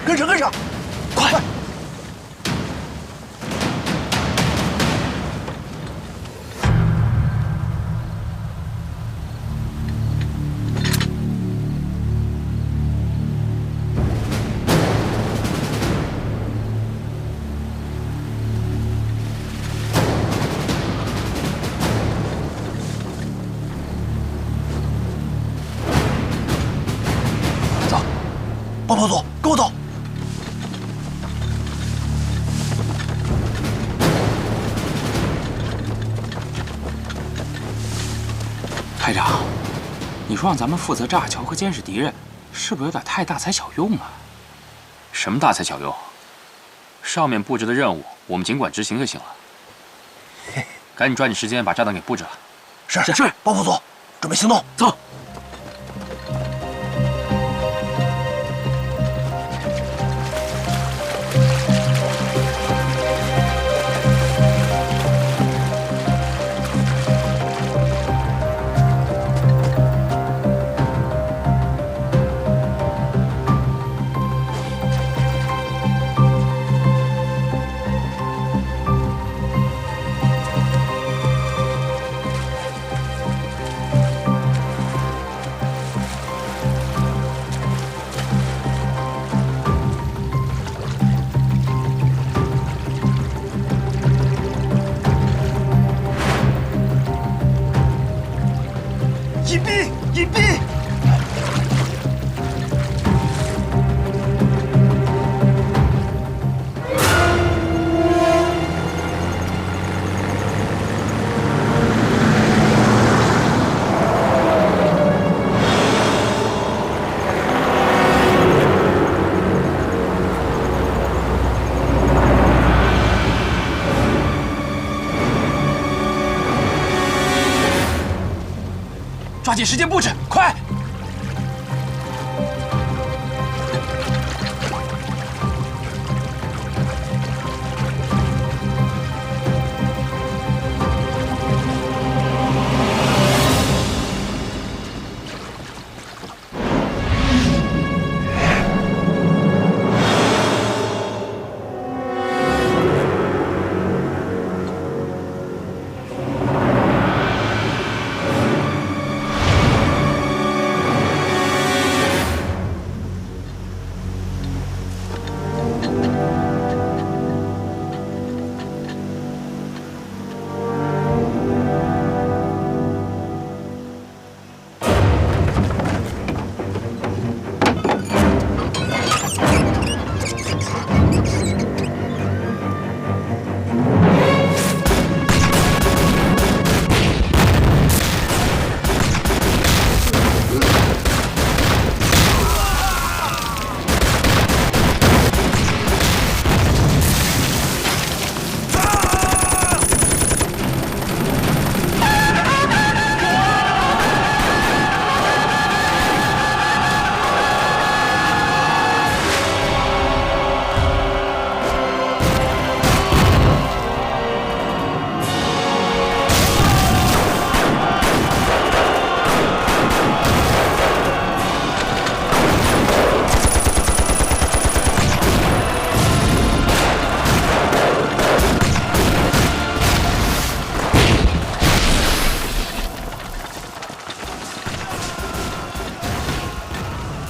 跟上，跟上，快！走，包头组，跟我走。 排长，你说让咱们负责炸桥和监视敌人，是不是有点太大材小用啊？什么大材小用？上面布置的任务，我们尽管执行就行了。赶紧抓紧时间把炸弹给布置了。是，包副组，准备行动，走。 隐蔽！抓紧时间布置，快！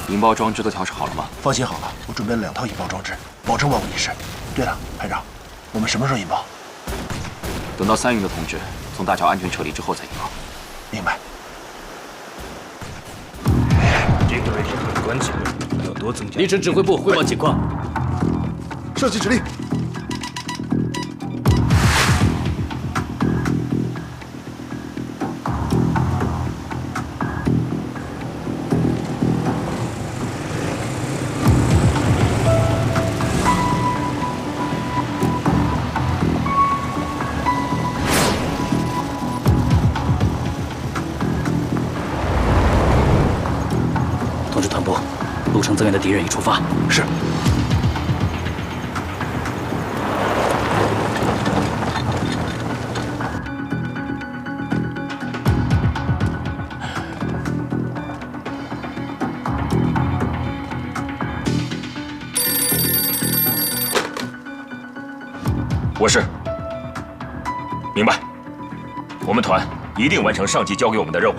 引爆装置都调试好了吗？放心好了，我准备了2套引爆装置，保证万无一失。对了，排长，我们什么时候引爆？等到3营的同志从大桥安全撤离之后再引爆。明白。这个位置很关键，要多增加。立正指挥部汇报情况。射击指令。路上增援的敌人已出发。是。我是。明白。我们团一定完成上级交给我们的任务。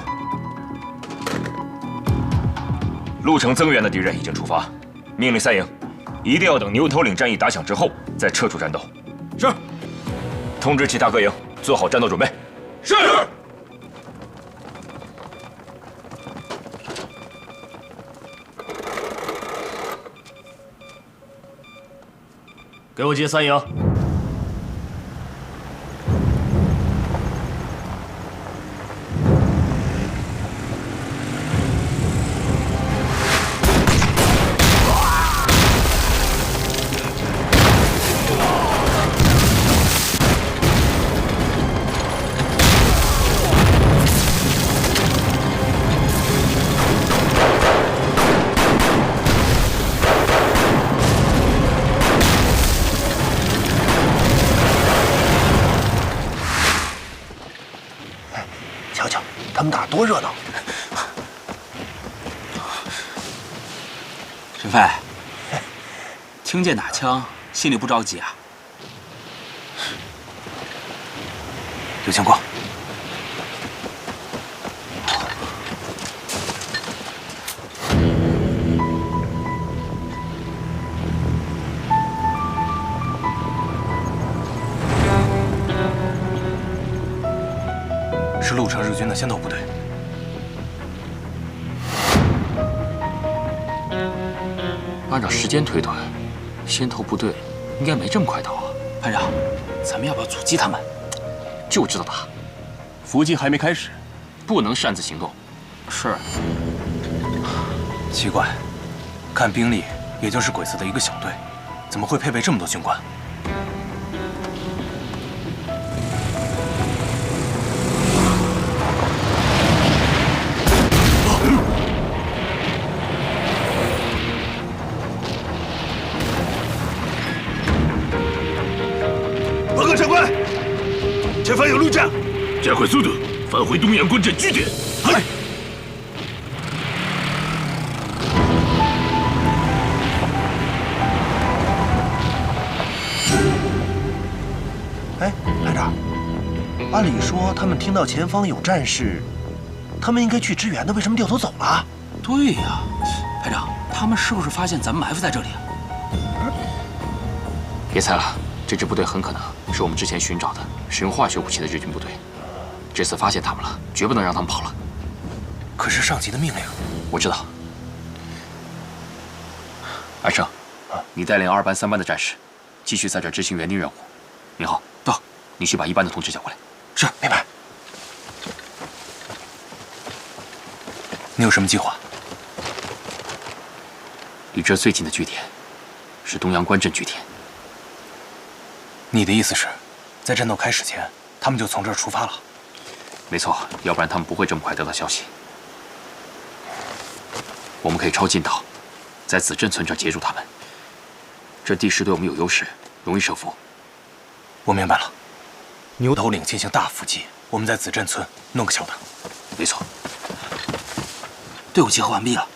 路程增援的敌人已经出发，命令三营，一定要等牛头岭战役打响之后再撤出战斗。是。通知其他各营做好战斗准备。是。给我接三营。瞧瞧，他们打多热闹！沈飞，听见打枪，心里不着急啊？有情况。是陆城日军的先头部队。按照时间推断，先头部队应该没这么快到啊。排长，咱们要不要阻击他们？就知道打，伏击还没开始，不能擅自行动。是。奇怪，看兵力也就是鬼子的一个小队，怎么会配备这么多军官？报告长官，前方有路障，加快速度，返回东阳关镇据点。嗨！哎，排长，按理说他们听到前方有战事，他们应该去支援的，为什么掉头走了？对呀，排长，他们是不是发现咱们埋伏在这里啊？别猜了，这支部队很可能是我们之前寻找的使用化学武器的日军部队。这次发现他们了，绝不能让他们跑了。可是上级的命令，我知道。安生，你带领2班、3班的战士，继续在这执行原定任务。明浩，到，你去把1班的同志叫过来。是，明白。你有什么计划？离这最近的据点是东阳关镇据点。你的意思是，在战斗开始前，他们就从这儿出发了？没错，要不然他们不会这么快得到消息。我们可以抄近道，在子镇村这儿截住他们。这地势对我们有优势，容易设伏。我明白了。牛头岭进行大伏击，我们在子镇村弄个小的。没错。队伍集合完毕了，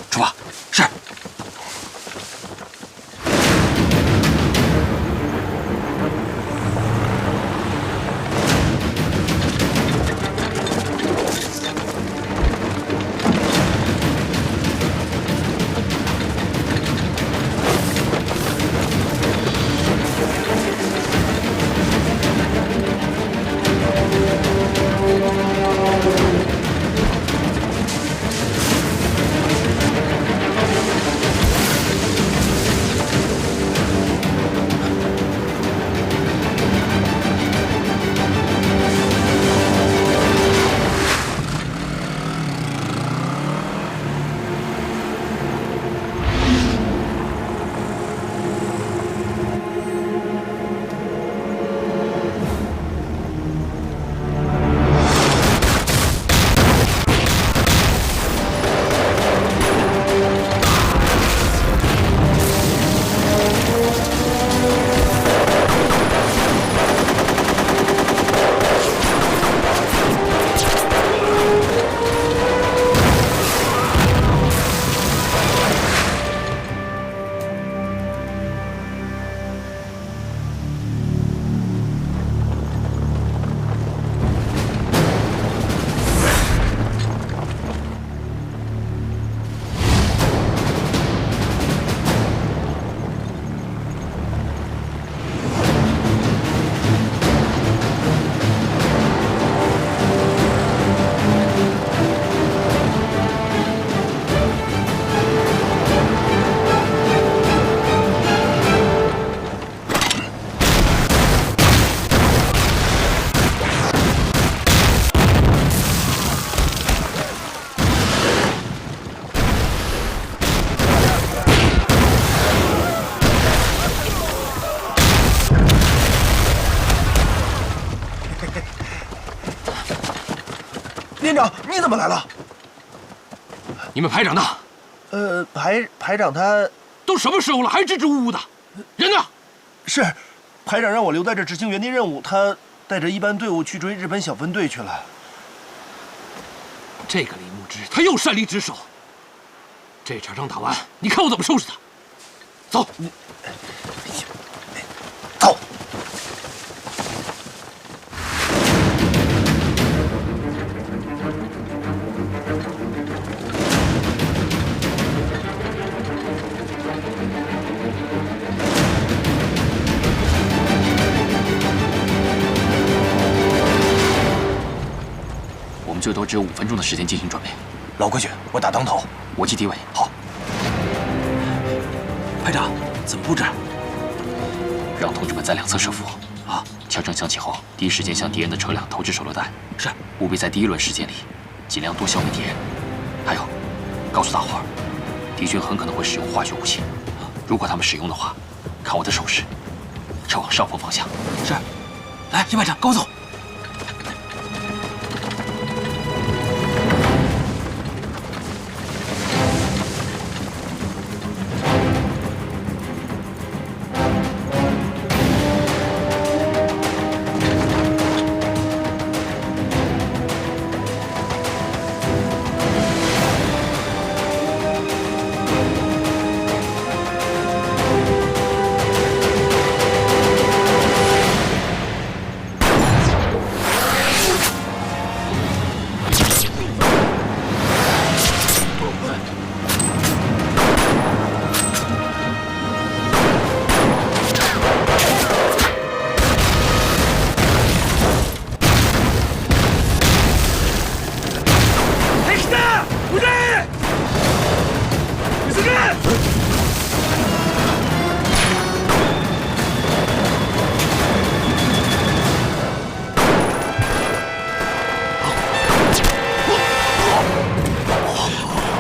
出发。是。连长，你怎么来了？你们排长呢？排长他都什么时候了，还支支吾吾的？人呢？是排长让我留在这执行原定任务，他带着一班队伍去追日本小分队去了。这个李牧之，他又擅离职守。这场仗打完，你看我怎么收拾他。走，走。我们最多只有5分钟的时间进行准备。老规矩，我打当头，我记敌尾。好。排长，怎么布置？让同志们在两侧设伏。啊！枪声响起后，第一时间向敌人的车辆投掷手榴弹。是。务必在第1轮时间里，尽量多消灭敌人。还有，告诉大伙儿，敌军很可能会使用化学武器。如果他们使用的话，看我的手势，撤往上风方向。是。来，叶排长，跟我走。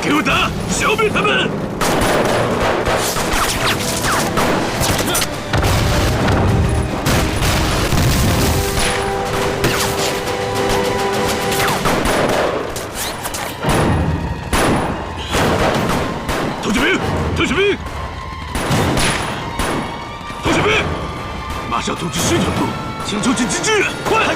给我打，消灭他们！头小兵，头小兵，头小兵，马上通知师团部，请求紧急支援，快！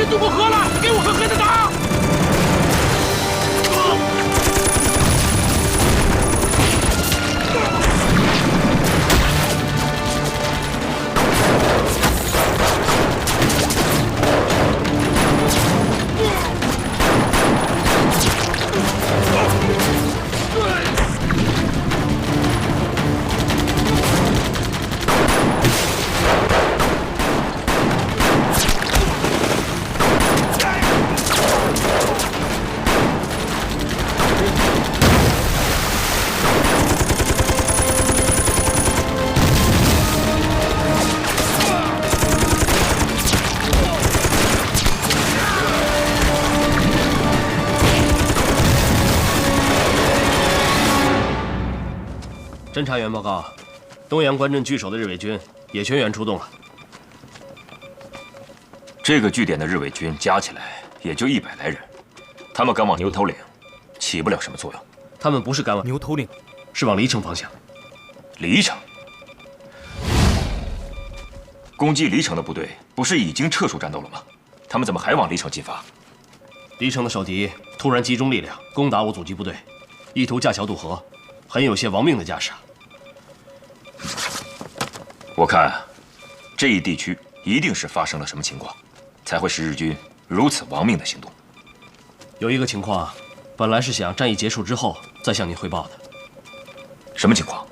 渡过河了，给我狠狠的打！侦查员报告，东阳关镇据守的日伪军也全员出动了。这个据点的日伪军加起来也就100来人，他们赶往牛头岭，起不了什么作用。他们不是赶往牛头岭，是往黎城方向。黎城，攻击黎城的部队不是已经撤出战斗了吗？他们怎么还往黎城进发？黎城的守敌突然集中力量攻打我阻击部队，意图架桥渡河，很有些亡命的架势。我看，这一地区一定是发生了什么情况，才会使日军如此亡命的行动。有一个情况，本来是想战役结束之后再向你汇报的。什么情况？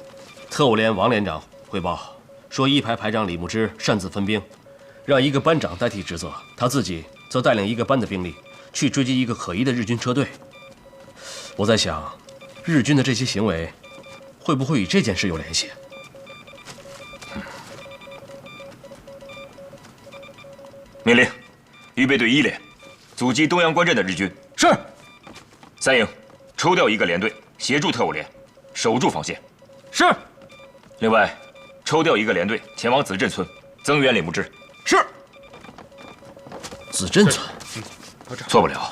特务连王连长汇报说，一排排长李牧之擅自分兵，让一个班长代替职责，他自己则带领一个班的兵力去追击一个可疑的日军车队。我在想，日军的这些行为会不会与这件事有联系？命令，预备队1连，阻击东阳关镇的日军。是。3营，抽调1个连队协助特务连，守住防线。是。另外，抽调1个连队前往子镇村增援李牧之。是。子镇村，错不了。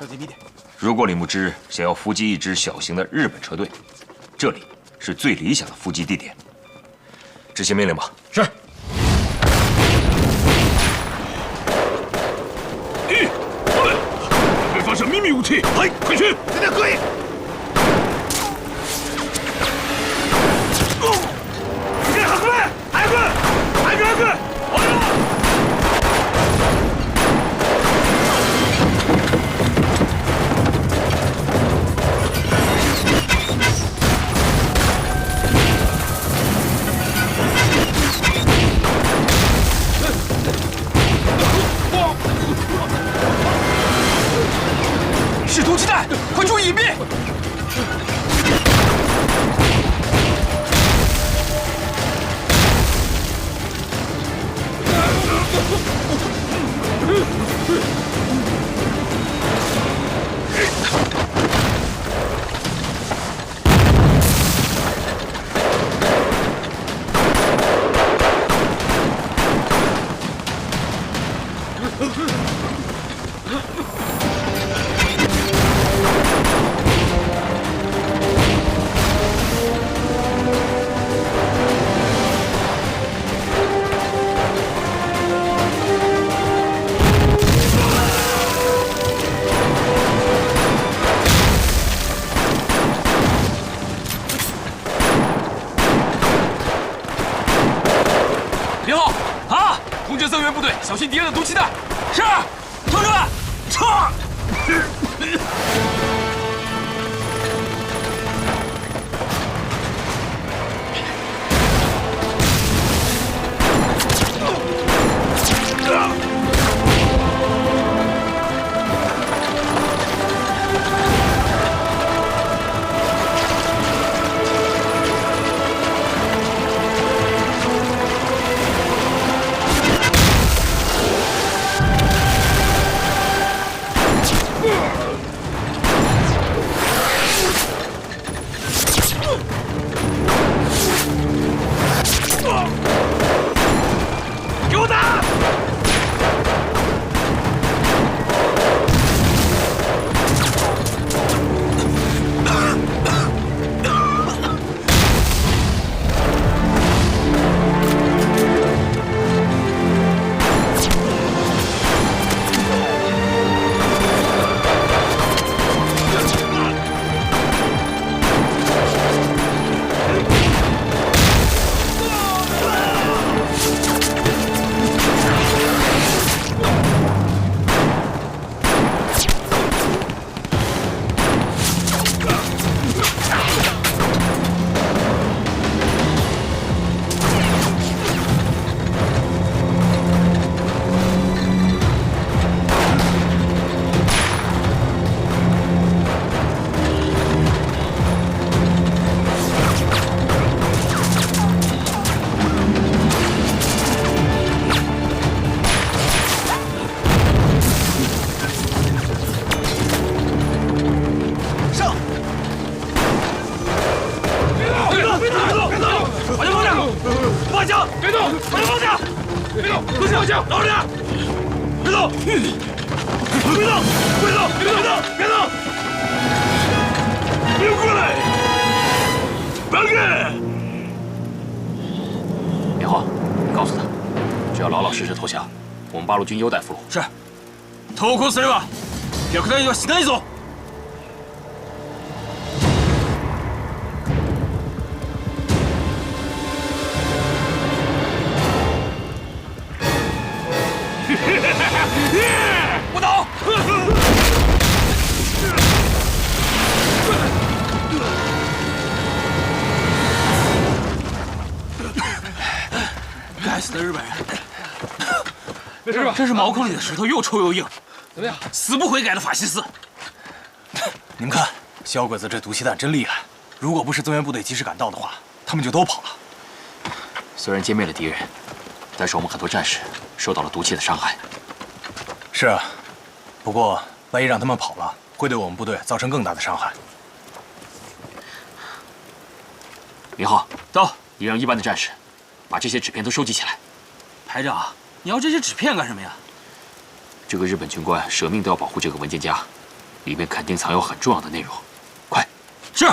如果李牧之想要伏击一支小型的日本车队，这里是最理想的伏击地点。执行命令吧。是。发射秘密武器，来，快去！现在可以。这海军，海军，海军，海军，往上！是突击弹，快注意隐蔽！连号啊！空军增援部队，小心敌人的毒气弹。是，同志们，撤！给我打！方向，别动！方向！别动！方向！老实点！别动！别动！别动！别动！别动！别过来！别干！明浩，你告诉他，只要老老实实投降，我们八路军优待俘虏。是。投降すれば虐待はしないぞ。不倒！该死的日本人！没事吧？这是茅坑里的石头，又臭又硬。怎么样？死不悔改的法西斯！你们看，小鬼子这毒气弹真厉害。如果不是增援部队及时赶到的话，他们就都跑了。虽然歼灭了敌人，但是我们很多战士受到了毒气的伤害。是啊，不过万一让他们跑了，会对我们部队造成更大的伤害。明浩，到，你让一班的战士把这些纸片都收集起来。排长，你要这些纸片干什么呀？这个日本军官舍命都要保护这个文件夹，里面肯定藏有很重要的内容。快！是。